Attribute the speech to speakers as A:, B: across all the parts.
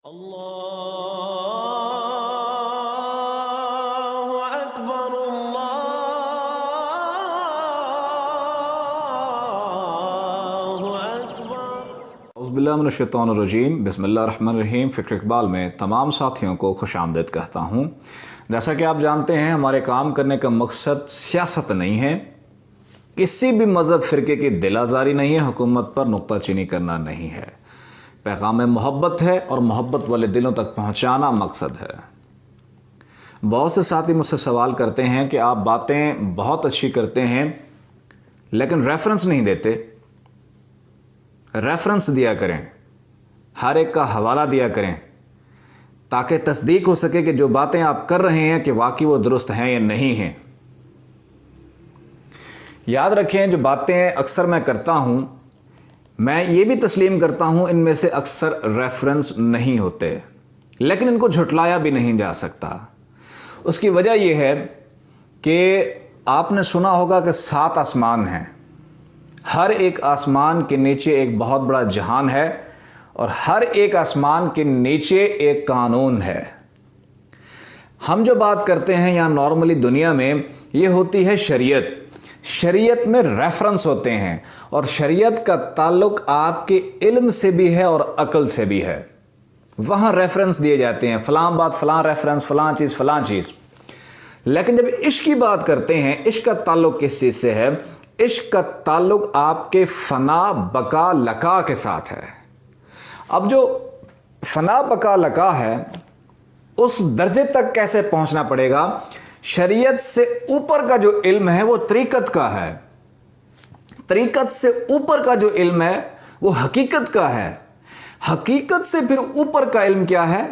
A: اللہ اکبر اللہ اکبر۔
B: اعوذ باللہ من الشیطان الرجیم، بسم اللہ الرحمن الرحیم۔ فکر اقبال میں تمام ساتھیوں کو خوش آمدید کہتا ہوں۔ جیسا کہ آپ جانتے ہیں، ہمارے کام کرنے کا مقصد سیاست نہیں ہے، کسی بھی مذہب فرقے کی دل آزاری نہیں ہے، حکومت پر نکتہ چینی کرنا نہیں ہے، پیغام محبت ہے اور محبت والے دلوں تک پہنچانا مقصد ہے۔ بہت سے ساتھی مجھ سے سوال کرتے ہیں کہ آپ باتیں بہت اچھی کرتے ہیں لیکن ریفرنس نہیں دیتے۔ ریفرنس دیا کریں، ہر ایک کا حوالہ دیا کریں تاکہ تصدیق ہو سکے کہ جو باتیں آپ کر رہے ہیں کہ واقعی وہ درست ہیں یا نہیں ہیں۔ یاد رکھیں، جو باتیں اکثر میں کرتا ہوں، میں یہ بھی تسلیم کرتا ہوں ان میں سے اکثر ریفرنس نہیں ہوتے، لیکن ان کو جھٹلایا بھی نہیں جا سکتا۔ اس کی وجہ یہ ہے کہ آپ نے سنا ہوگا کہ 7 آسمان ہیں، ہر ایک آسمان کے نیچے ایک بہت بڑا جہان ہے اور ہر ایک آسمان کے نیچے ایک قانون ہے۔ ہم جو بات کرتے ہیں یہاں نارملی دنیا میں، یہ ہوتی ہے شریعت۔ شریعت میں ریفرنس ہوتے ہیں اور شریعت کا تعلق آپ کے علم سے بھی ہے اور عقل سے بھی ہے۔ وہاں ریفرنس دیے جاتے ہیں، فلاں بات فلاں ریفرنس، فلاں چیز فلاں چیز۔ لیکن جب عشق کی بات کرتے ہیں، عشق کا تعلق کس چیز سے ہے؟ عشق کا تعلق آپ کے فنا بقا لقا کے ساتھ ہے۔ اب جو فنا بقا لقا ہے، اس درجے تک کیسے پہنچنا پڑے گا؟ شریعت سے اوپر کا جو علم ہے وہ طریقت کا ہے، طریقت سے اوپر کا جو علم ہے وہ حقیقت کا ہے، حقیقت سے پھر اوپر کا علم کیا ہے؟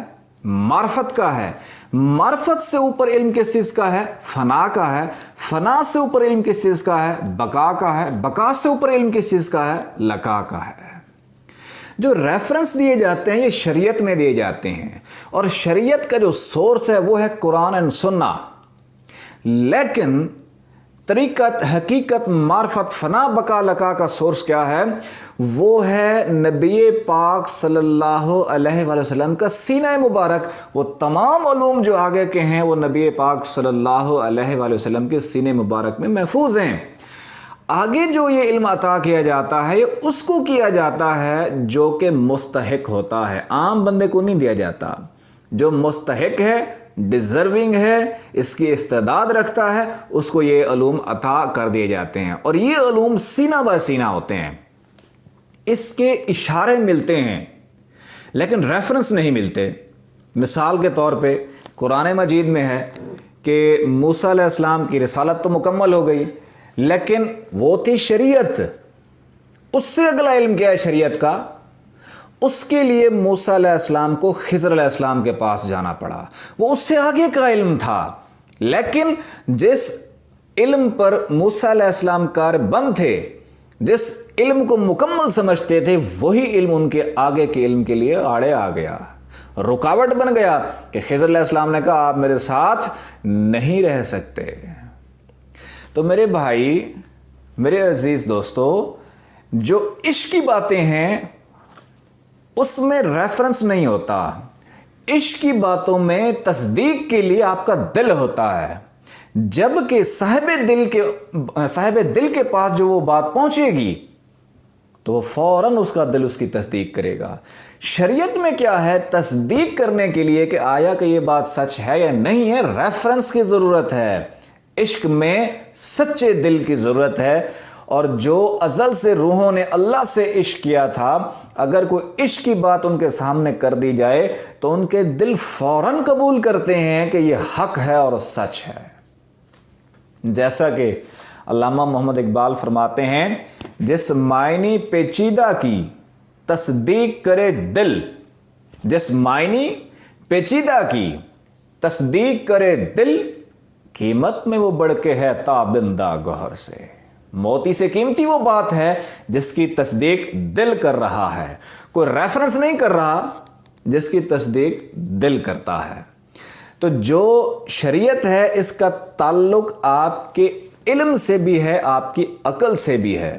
B: معرفت کا ہے، معرفت سے اوپر علم کس چیز کا ہے؟ فنا کا ہے، فنا سے اوپر علم کس چیز کا ہے؟ بقا کا ہے، بقا سے اوپر علم کس چیز کا ہے؟ لقا کا ہے۔ جو ریفرنس دیے جاتے ہیں یہ شریعت میں دیے جاتے ہیں اور شریعت کا جو سورس ہے وہ ہے قرآن اور سنہ، لیکن طریقت، حقیقت، معرفت، فنا بقا لقا کا سورس کیا ہے؟ وہ ہے نبی پاک صلی اللہ علیہ وآلہ وسلم کا سینہ مبارک۔ وہ تمام علوم جو آگے کے ہیں وہ نبی پاک صلی اللہ علیہ وآلہ وسلم کے سینہ مبارک میں محفوظ ہیں۔ آگے جو یہ علم عطا کیا جاتا ہے یہ اس کو کیا جاتا ہے جو کہ مستحق ہوتا ہے، عام بندے کو نہیں دیا جاتا۔ جو مستحق ہے، ڈیزرونگ ہے، اس کی استعداد رکھتا ہے، اس کو یہ علوم عطا کر دیے جاتے ہیں اور یہ علوم سینہ بہ سینہ ہوتے ہیں۔ اس کے اشارے ملتے ہیں لیکن ریفرنس نہیں ملتے۔ مثال کے طور پہ قرآن مجید میں ہے کہ موسیٰ علیہ السلام کی رسالت تو مکمل ہو گئی، لیکن وہ تھی شریعت۔ اس سے اگلا علم کیا ہے شریعت کا؟ اس کے لیے موسیٰ علیہ السلام کو خضر علیہ السلام کے پاس جانا پڑا، وہ اس سے آگے کا علم تھا۔ لیکن جس علم پر موسیٰ علیہ السلام کاربند تھے، جس علم کو مکمل سمجھتے تھے، وہی علم ان کے آگے کے علم کے لیے آڑے آ گیا، رکاوٹ بن گیا کہ خضر علیہ السلام نے کہا آپ میرے ساتھ نہیں رہ سکتے۔ تو میرے بھائی، میرے عزیز دوستو، جو عشق کی باتیں ہیں اس میں ریفرنس نہیں ہوتا۔ عشق کی باتوں میں تصدیق کے لیے آپ کا دل ہوتا ہے، جبکہ صاحب دل کے پاس جو وہ بات پہنچے گی تو وہ فوراً اس کا دل اس کی تصدیق کرے گا۔ شریعت میں کیا ہے؟ تصدیق کرنے کے لیے کہ آیا کہ یہ بات سچ ہے یا نہیں ہے، ریفرنس کی ضرورت ہے۔ عشق میں سچے دل کی ضرورت ہے، اور جو ازل سے روحوں نے اللہ سے عشق کیا تھا، اگر کوئی عشق کی بات ان کے سامنے کر دی جائے تو ان کے دل فوراً قبول کرتے ہیں کہ یہ حق ہے اور سچ ہے۔ جیسا کہ علامہ محمد اقبال فرماتے ہیں، جس معنی پیچیدہ کی تصدیق کرے دل، جس معنی پیچیدہ کی تصدیق کرے دل، قیمت میں وہ بڑھ کے ہے تابندہ گوہر سے۔ موتی سے قیمتی وہ بات ہے جس کی تصدیق دل کر رہا ہے، کوئی ریفرنس نہیں کر رہا، جس کی تصدیق دل کرتا ہے۔ تو جو شریعت ہے اس کا تعلق آپ کے علم سے بھی ہے، آپ کی عقل سے بھی ہے،